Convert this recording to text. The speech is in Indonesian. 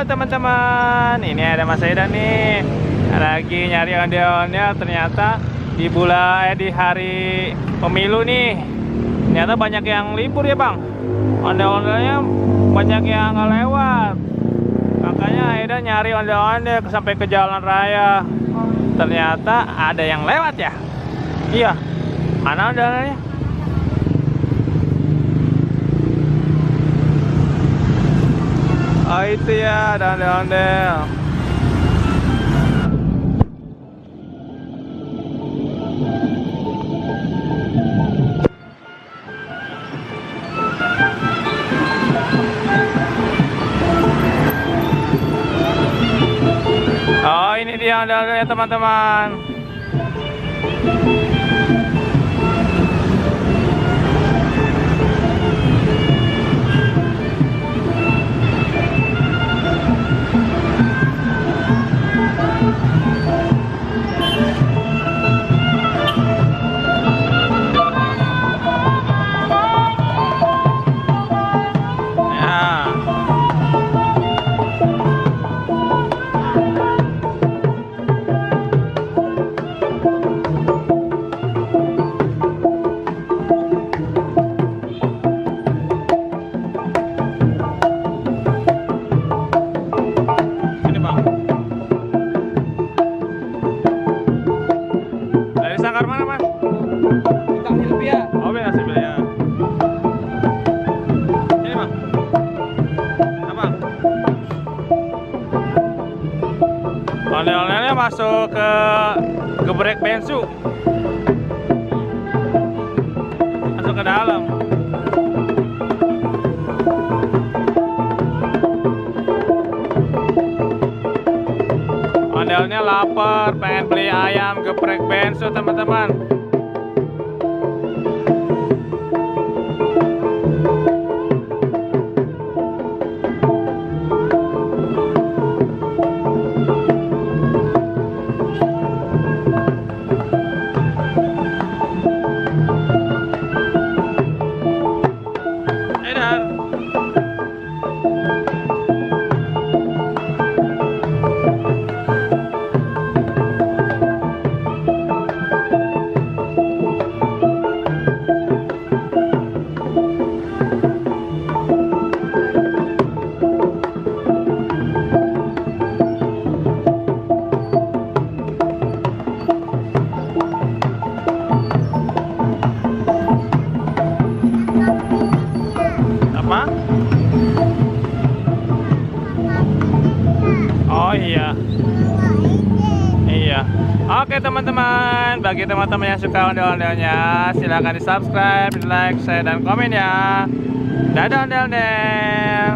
teman-teman, ini ada Mas Aidan nih, lagi nyari ondel-ondel. Ternyata di hari pemilu nih, ternyata banyak yang libur ya bang. Ondel-ondelnya banyak yang nggak lewat, makanya Aidan nyari ondel-ondel sampai ke jalan raya. Ternyata ada yang lewat ya. Iya, mana ondel-ondelnya? Oh itu ya, ada ondel-ondel. Oh ini dia ondel-ondelnya teman-teman. Mana mas? Kita Silvia. Oh ya Silvia. Ini bang. Apa? Ondel-ondelnya masuk ke gebrek bensu. Masuk ke dalam. Ondelnya lapar, pengen beli ayam geprek bensu teman-teman. Apa? Oh iya. Iya. Oke teman-teman, bagi teman-teman yang suka ondel-ondelnya, silahkan di subscribe, di like, share, dan komen ya. Dadah ondel-ondel.